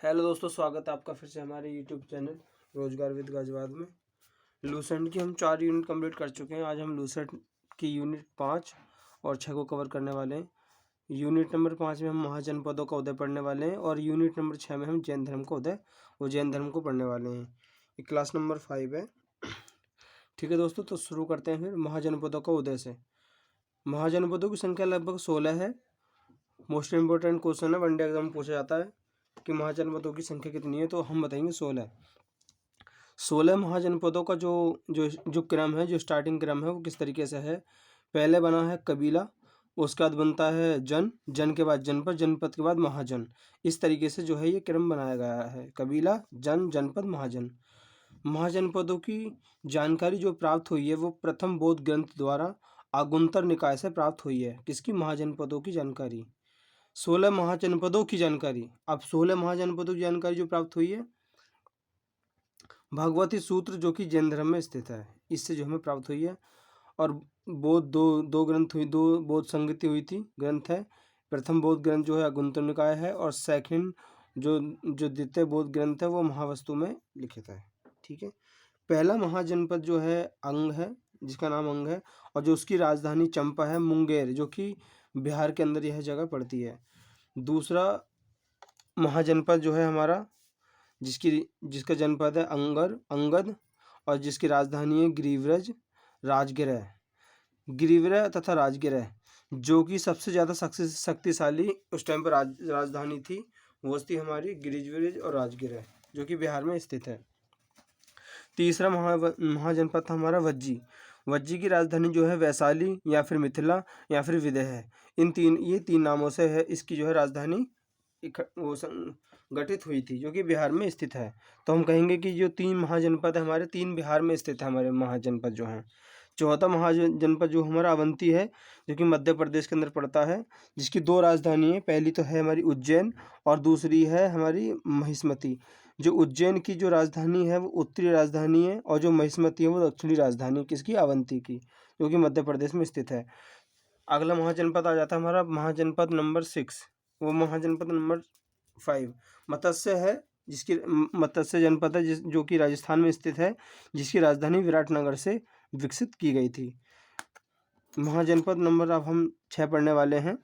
Hello दोस्तों, स्वागत है आपका फिर से हमारे यूट्यूब चैनल रोजगार विद गाजियाबाद में। लूसेंट की हम 4 यूनिट कंप्लीट कर चुके हैं। आज हम लूसेंट की यूनिट 5 और 6 को कवर करने वाले हैं। यूनिट नंबर 5 में हम महाजनपदों का उदय पढ़ने वाले हैं और यूनिट नंबर 6 में हम जैन धर्म का उदय जैन धर्म को पढ़ने वाले हैं। ये क्लास नंबर 5 है। ठीक है दोस्तों, तो शुरू करते हैं फिर महाजनपदों का उदय से। महाजनपदों की संख्या लगभग 16 है। मोस्ट इंपॉर्टेंट क्वेश्चन है, वनडे एग्जाम में पूछा जाता है कि महाजनपदों की संख्या कितनी है, तो हम बताएंगे 16 महाजनपदों का जो जो जो क्रम है, जो स्टार्टिंग क्रम है वो किस तरीके से है। पहले बना है कबीला, उसके बाद बनता है जन के बाद जनपद, जनपद के बाद महाजन। इस तरीके से जो है ये क्रम बनाया गया है, कबीला, जनपद, महाजन। महाजनपदों की जानकारी जो प्राप्त हुई है वो प्रथम बौद्ध ग्रंथ द्वारा आगुंतर निकाय से प्राप्त हुई है। किसकी? महाजनपदों की जानकारी। 16 महाजनपदों की जानकारी। अब 16 महाजनपदों की जानकारी जो प्राप्त हुई है भगवती सूत्र, जो कि जैन धर्म में स्थित है, इससे जो हमें प्राप्त हुई है। और बौद्ध दो ग्रंथ हुई, दो बौद्ध संगति हुई थी, ग्रंथ है। प्रथम बौद्ध ग्रंथ जो है आगुंतर निकाय है और सेकंड जो जो द्वितीय बौद्ध ग्रंथ है वो महावस्तु में लिखित है। ठीक है। पहला महाजनपद जो है अंग है, जिसका नाम अंग है, और जो उसकी राजधानी चंपा है, मुंगेर, जो कि बिहार के अंदर यह जगह पड़ती है। दूसरा महाजनपद जो है हमारा, जिसका जनपद है अंगद, और जिसकी राजधानी है गिरिव्रज, राजगिरह। गिरिव्रह तथा राजगिरह जो कि सबसे ज़्यादा शक्तिशाली उस टाइम पर राजधानी थी, वो थी हमारी गिरिव्रज और राजगिरह, जो कि बिहार में स्थित है। तीसरा महाजनपद था हमारा वज्जी की राजधानी जो है वैशाली या फिर मिथिला या फिर विदेह है। ये तीन नामों से है इसकी जो है राजधानी गठित हुई थी, जो कि बिहार में स्थित है। तो हम कहेंगे कि जो 3 महाजनपद है हमारे, 3 बिहार में स्थित है हमारे महाजनपद जो हैं। चौथा महाजनपद जो हमारा अवंती है, जो कि मध्य प्रदेश के अंदर पड़ता है, जिसकी 2 राजधानी है। पहली तो है हमारी उज्जैन और दूसरी है हमारी महिष्मती। जो उज्जैन की जो राजधानी है वो उत्तरी राजधानी है, और जो महिष्मती है वो दक्षिणी राजधानी, किसकी? अवंती की, जो कि मध्य प्रदेश में स्थित है। अगला महाजनपद आ जाता है हमारा महाजनपद नंबर 6। वो महाजनपद नंबर 5 मत्स्य है, जिसकी मत्स्य जनपद है, जो कि राजस्थान में स्थित है, जिसकी राजधानी विराटनगर से विकसित की गई थी। महाजनपद नंबर अब हम 6 पढ़ने वाले हैं,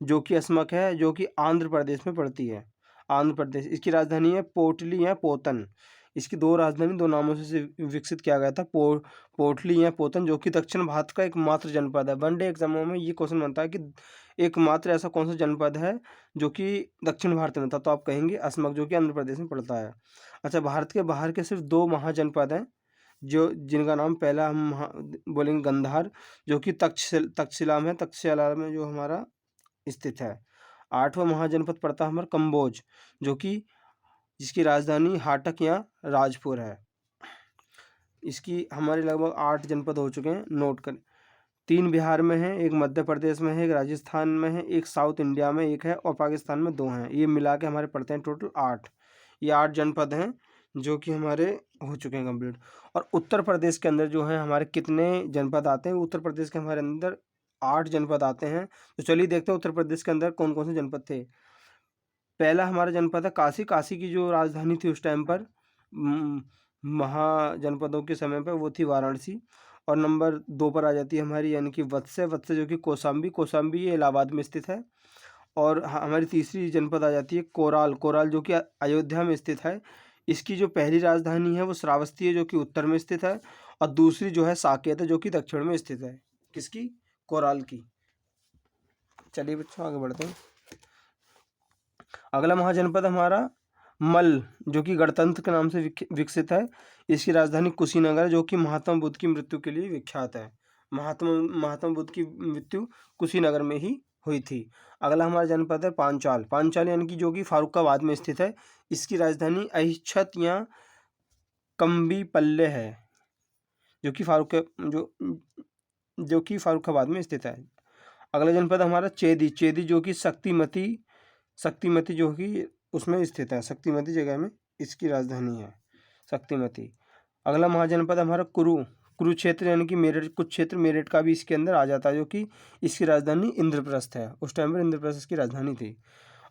जो कि अस्मक है, जो कि आंध्र प्रदेश में पड़ती है। आंध्र प्रदेश, इसकी राजधानी है पोटली या पोतन। इसकी 2 राजधानी 2 नामों से विकसित किया गया था, पोटली या पोतन, जो कि दक्षिण भारत का एकमात्र जनपद है। वनडे एग्जामों में ये क्वेश्चन बनता है कि एकमात्र ऐसा कौन सा जनपद है जो कि दक्षिण भारत में था, तो आप कहेंगे अस्मक, जो कि आंध्र प्रदेश में पड़ता है। अच्छा, भारत के बाहर के सिर्फ 2 महाजनपद हैं, जिनका नाम पहला हम बोलेंगे गंधार, जो कि तक्षशिला में जो हमारा स्थित है। 8वां महाजनपद पड़ता है हमारा कंबोज, जो कि जिसकी राजधानी हाटक या राजपुर है। इसकी हमारे लगभग 8 जनपद हो चुके हैं, नोट कर। 3 बिहार में है, एक मध्य प्रदेश में है, एक राजस्थान में है, एक साउथ इंडिया में एक है, और पाकिस्तान में 2 हैं। ये मिला के हमारे पड़ते हैं टोटल 8। ये 8 जनपद हैं जो कि हमारे हो चुके हैं कंप्लीट। और उत्तर प्रदेश के अंदर जो है हमारे कितने जनपद आते हैं? उत्तर प्रदेश के हमारे अंदर 8 जनपद आते हैं। तो चलिए देखते हैं उत्तर प्रदेश के अंदर कौन कौन से जनपद थे। पहला हमारा जनपद है काशी। काशी की जो राजधानी थी उस टाइम पर महाजनपदों के समय पर वो थी वाराणसी। और नंबर 2 पर आ जाती है हमारी यानी कि वत्स, जो कि कौशाम्बी ये इलाहाबाद में स्थित है। और हमारी तीसरी जनपद आ जाती है कोराल, जो कि अयोध्या में स्थित है। इसकी जो पहली राजधानी है वो श्रावस्ती है, जो कि उत्तर में स्थित है, और दूसरी जो है साकेत है, जो कि दक्षिण में स्थित है। किसकी? कोराल की। चलिए बच्चों आगे बढ़ते हैं। अगला महाजनपद हमारा मल, जो कि गणतंत्र के नाम से विकसित है। इसकी राजधानी कुशीनगर है, जो कि महात्मा बुद्ध की मृत्यु के लिए विख्यात है। महात्मा बुद्ध की मृत्यु कुशीनगर में ही हुई थी। अगला हमारा जनपद है पांचाल यानी कि जो कि फारुखाबाद में स्थित है। इसकी राजधानी अहिच्छत या कम्बीपल्ले है, जो कि फारुखाबाद में स्थित है। अगला जनपद हमारा चेदी, जो कि शक्तिमती जो कि उसमें स्थित है, शक्तिमती जगह में इसकी राजधानी है, शक्तिमती। अगला महाजनपद हमारा कुरुक्षेत्र यानी कि मेरठ, कुछ क्षेत्र मेरठ का भी इसके अंदर आ जाता है, जो कि इसकी राजधानी इंद्रप्रस्थ है। उस टाइम पर इंद्रप्रस्थ की राजधानी थी।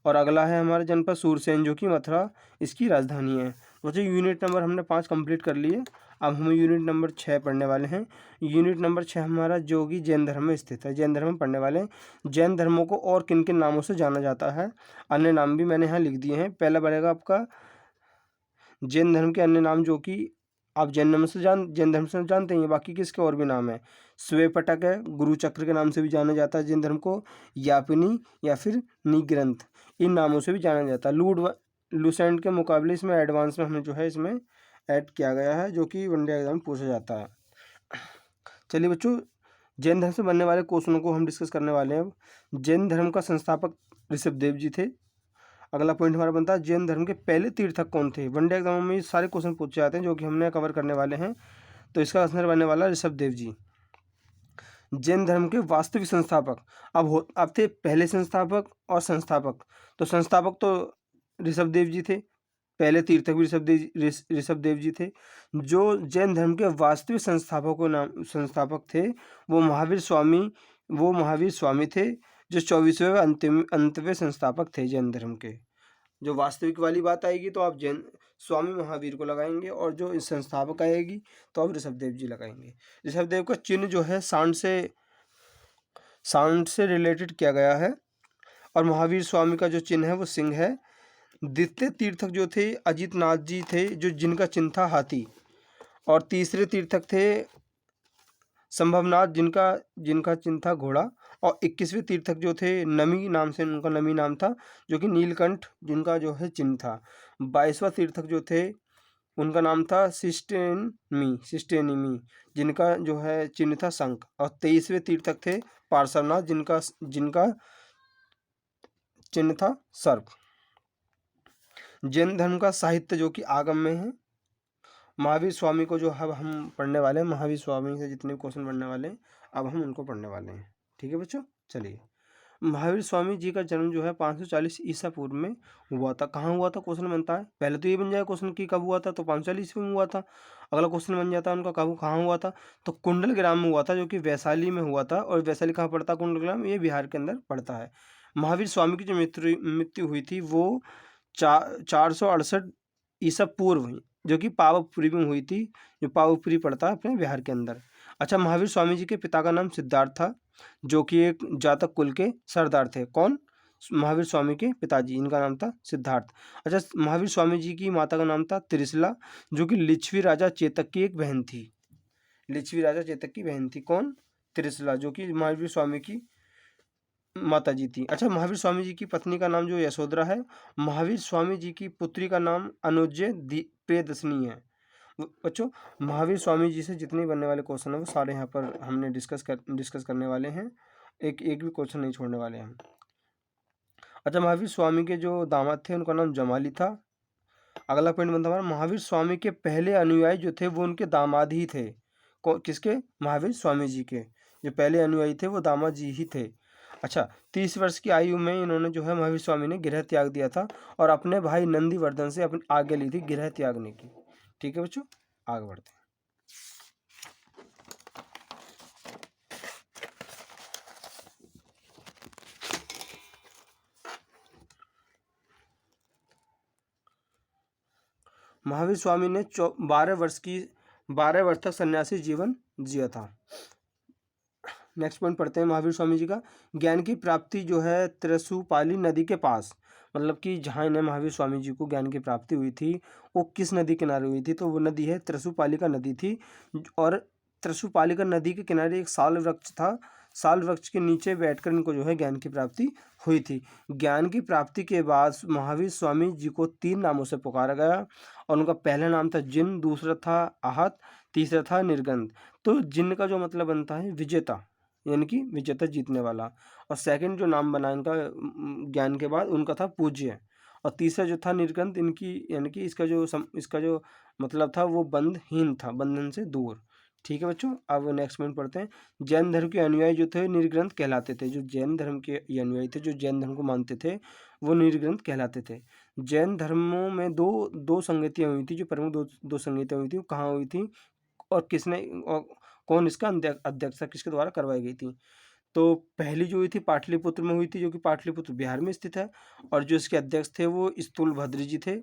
और अगला है हमारा जनपद सूरसेन जो कि मथुरा इसकी राजधानी है। बच्चों यूनिट नंबर हमने 5 कंप्लीट कर लिए। अब हम यूनिट नंबर 6 पढ़ने वाले हैं। यूनिट नंबर 6 हमारा जो कि जैन धर्म में स्थित है, जैन धर्म में पढ़ने वाले हैं। जैन धर्मों को और किन किन नामों से जाना जाता है, अन्य नाम भी मैंने यहाँ लिख दिए हैं। पहला बढ़ेगा आपका जैन धर्म के अन्य नाम जो कि आप जैन धर्म से जानते हैं, बाकी किसके और भी नाम है। स्वेपटक है, गुरु चक्र के नाम से भी जाना जाता है जैन धर्म को, यापिनी या फिर निग्रंथ, इन नामों से भी जाना जाता है। लूसेंट के मुकाबले इसमें एडवांस में हमें जो है इसमें ऐड किया गया है, जो कि वनडे एग्जाम पूछा जाता है। चलिए बच्चों, जैन धर्म से बनने वाले क्वेश्चनों को हम डिस्कस करने वाले हैं। अब जैन धर्म का संस्थापक ऋषभदेव जी थे। अगला पॉइंट हमारा बनता है जैन धर्म के पहले तीर्थक कौन थे। वनडे एग्जाम में ये सारे क्वेश्चन पूछे जाते हैं जो कि हमने कवर करने वाले हैं। तो इसका आंसर बनने वाला ऋषभदेव जी। जैन धर्म के वास्तविक संस्थापक अब थे पहले संस्थापक और संस्थापक। तो संस्थापक तो ऋषभदेव जी थे, पहले तीर्थक भी ऋषभदेव जी थे। जो जैन धर्म के वास्तविक संस्थापक थे वो महावीर स्वामी थे, जो 24वें अंतवें संस्थापक थे जैन धर्म के। जो वास्तविक वाली बात आएगी तो आप जैन स्वामी महावीर को लगाएंगे, और जो इस संस्थापक आएगी तो आप ऋषभदेव जी लगाएंगे। ऋषभदेव का चिन्ह जो है सांड से रिलेटेड किया गया है, और महावीर स्वामी का जो चिन्ह है वो सिंह है। द्वितीय तीर्थक जो थे अजितनाथ जी थे, जो जिनका चिन्ह था हाथी, और तीसरे तीर्थक थे संभवनाथ जिनका चिन्ह था घोड़ा, और 21वें तीर्थक जो थे नमी नाम से उनका नमी नाम था, जो कि नीलकंठ जिनका जो है चिन्ह था। 22वां तीर्थक जो थे उनका नाम था सिस्टेनिमी जिनका जो है चिन्ह था शंख, और 23वें तीर्थक थे पार्श्वनाथ जिनका चिन्ह था सर्प। जैन धर्म का साहित्य जो कि आगम में है। महावीर स्वामी को जो अब हम पढ़ने वाले हैं, महावीर स्वामी से जितने क्वेश्चन पढ़ने वाले हैं अब हम उनको पढ़ने वाले हैं। ठीक है बच्चों, चलिए। महावीर स्वामी जी का जन्म जो है 540 ईसा पूर्व में हुआ था। कहाँ हुआ था क्वेश्चन बनता है, पहले तो ये बन जाए क्वेश्चन की कब हुआ था, तो 540 ईस्वी में हुआ था। अगला क्वेश्चन बन जाता है उनका कहाँ हुआ था, तो कुंडल ग्राम में हुआ था, जो कि वैशाली में हुआ था। और वैशाली कहाँ पड़ता है, कुंडल ग्राम, ये बिहार के अंदर पड़ता है। महावीर स्वामी की जो मृत्यु हुई थी वो 468 ईसा पूर्व हुई, जो कि पावापुरी में हुई थी, जो पावापुरी पड़ता है अपने बिहार के अंदर। अच्छा, महावीर स्वामी जी के पिता का नाम सिद्धार्थ था, जो कि एक जातक कुल के सरदार थे। कौन? महावीर स्वामी के पिताजी, इनका नाम था सिद्धार्थ। अच्छा, महावीर स्वामी जी की माता का नाम था त्रिशला, जो कि लिच्छवी राजा चेतक की एक बहन थी। लिच्छवी राजा चेतक की बहन थी कौन? त्रिशला, जो कि महावीर स्वामी की माता जी थी। अच्छा, महावीर स्वामी जी की पत्नी का नाम जो यशोधरा है। महावीर स्वामी जी की पुत्री का नाम अनुज्य प्रियदर्शिनी है। बच्चों, महावीर स्वामी जी से जितने बनने वाले क्वेश्चन हैं वो सारे यहाँ पर हमने डिस्कस करने वाले हैं। एक भी क्वेश्चन नहीं छोड़ने वाले हम। अच्छा, महावीर स्वामी के जो दामाद थे उनका नाम जमाली था। अगला पॉइंट बनता हमारा, महावीर स्वामी के पहले अनुयायी जो थे वो उनके दामाद ही थे। किसके? महावीर स्वामी जी के जो पहले अनुयायी थे वो दामाद जी ही थे। अच्छा, 30 वर्ष की आयु में इन्होंने जो है महावीर स्वामी ने गृह त्याग दिया था, और अपने भाई नंदीवर्धन से अपनी आज्ञा ली थी गृह त्यागने की। ठीक है बच्चों, आगे बढ़ते हैं। महावीर स्वामी ने 12 वर्ष तक सन्यासी जीवन जिया था। नेक्स्ट पॉइंट पढ़ते हैं महावीर स्वामी जी का। ज्ञान की प्राप्ति जो है त्रिशुपाली नदी के पास, मतलब कि जहाँ इन्हें महावीर स्वामी जी को ज्ञान की प्राप्ति हुई थी वो किस नदी किनारे हुई थी, तो वो नदी है त्रिशुपालिका नदी थी। और त्रिशुपालिका नदी के किनारे एक साल वृक्ष था, साल वृक्ष के नीचे बैठकर इनको जो है ज्ञान की प्राप्ति हुई थी। ज्ञान की प्राप्ति के बाद महावीर स्वामी जी को 3 नामों से पुकारा गया, और उनका पहला नाम था जिन, दूसरा था आहत, तीसरा था निर्गंध। तो जिन का जो मतलब बनता है विजेता, यानी कि विजेता जीतने वाला, और सेकंड जो नाम बना इनका ज्ञान के बाद उनका था पूज्य, और तीसरा जो था निर्गंध, इनकी यानी कि इसका जो मतलब था वो बंधहीन था, बंधन से दूर। ठीक है बच्चों, अब नेक्स्ट पॉइंट पढ़ते हैं। जैन धर्म के अनुयायी जो थे निर्ग्रंथ कहलाते थे। जो जैन धर्म के अनुयायी थे, जो जैन धर्म को मानते थे, वो निर्ग्रंथ कहलाते थे। जैन धर्मों में दो संगतियाँ हुई थी, जो प्रमुख दो संगतियाँ हुई थी, वो कहाँ हुई थी और किसने और कौन इसका अध्यक्ष था, किसके द्वारा करवाई गई थी। तो पहली जो हुई थी पाटलिपुत्र में हुई थी, जो कि पाटलिपुत्र बिहार में स्थित है, और जो इसके अध्यक्ष थे वो स्थूलभद्र जी थे।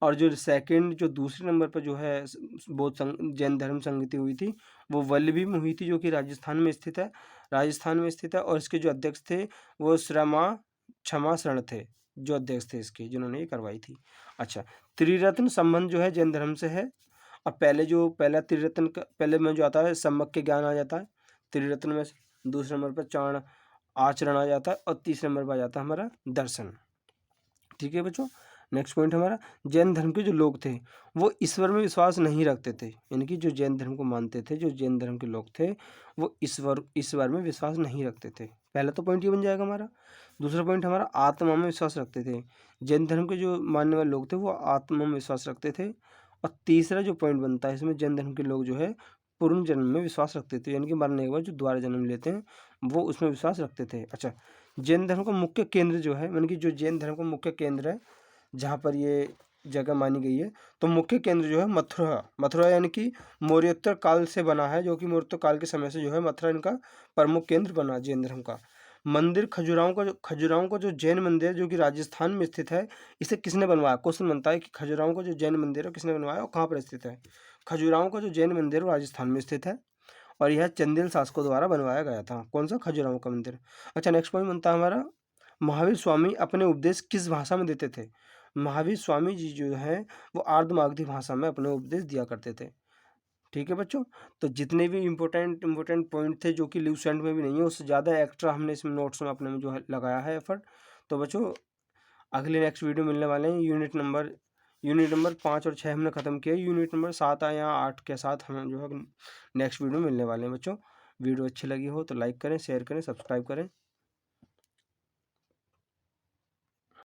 और जो सेकंड जो दूसरे नंबर पर जो है बौद्ध संघ जैन धर्म संगति हुई थी वो वल्लभी में हुई थी, जो कि राजस्थान में स्थित है, और इसके जो अध्यक्ष थे वो क्षमा शरण थे, जो अध्यक्ष थे इसके, जिन्होंने ये करवाई थी। अच्छा, त्रिरत्न संबंध जो है जैन धर्म से है। अब पहला त्रिरत्न का पहले में जो आता है सम्यक के ज्ञान आ जाता है त्रिरत्न में, दूसरे नंबर पर चाण आचरण आ जाता है, और तीसरे नंबर पर आ जाता है हमारा दर्शन। ठीक है बच्चों, नेक्स्ट पॉइंट हमारा, जैन धर्म के जो लोग थे वो ईश्वर में विश्वास नहीं रखते थे, यानी कि जो जैन धर्म को मानते थे, जो जैन धर्म के लोग थे वो ईश्वर में विश्वास नहीं रखते थे। पहला तो पॉइंट ये बन जाएगा हमारा। दूसरा पॉइंट हमारा, आत्मा में विश्वास रखते थे। जैन धर्म के जो मानने वाले लोग थे वो आत्मा में विश्वास रखते थे। और तीसरा जो पॉइंट बनता है इसमें, जैन धर्म के लोग जो है पूर्ण जन्म में विश्वास रखते थे, यानी कि मरने के बाद जो दोबारा जन्म लेते हैं वो उसमें विश्वास रखते थे। अच्छा, जैन धर्म का मुख्य केंद्र जो है, यानी कि जो जैन धर्म का मुख्य केंद्र है जहाँ पर ये जगह मानी गई है, तो मुख्य केंद्र जो है मथुरा यानी कि मौर्योत्तर काल से बना है, जो कि मौर्योत्तर काल के समय से जो है मथुरा इनका प्रमुख केंद्र बना जैन धर्म का। मंदिर खजुराहो का जो जैन मंदिर जो कि राजस्थान में स्थित है, इसे किसने बनवाया? क्वेश्चन बनता है कि खजुराहो का जो जैन मंदिर है किसने बनवाया और कहाँ पर स्थित है? खजुराहो का जो जैन मंदिर है वो राजस्थान में स्थित है, और यह चंदेल शासकों द्वारा बनवाया गया था। कौन सा? खजुराहो का मंदिर। अच्छा, नेक्स्ट पॉइंट बनता है हमारा, महावीर स्वामी अपने उपदेश किस भाषा में देते थे? महावीर स्वामी जी जो हैं वो आर्धमागधी भाषा में अपने उपदेश दिया करते थे। ठीक है बच्चों, तो जितने भी इम्पोर्टेंट पॉइंट थे जो कि ल्यूसेंट में भी नहीं है, उससे ज़्यादा एक्स्ट्रा हमने इसमें नोट्स में अपने में जो है लगाया है एफर्ट। तो बच्चों अगले नेक्स्ट वीडियो मिलने वाले हैं, यूनिट नंबर 5 और 6 हमने ख़त्म किया, यूनिट नंबर 7 या 8 के साथ हम जो है नेक्स्ट वीडियो मिलने वाले हैं बच्चों। वीडियो अच्छी लगी हो तो लाइक करें, शेयर करें, सब्सक्राइब करें।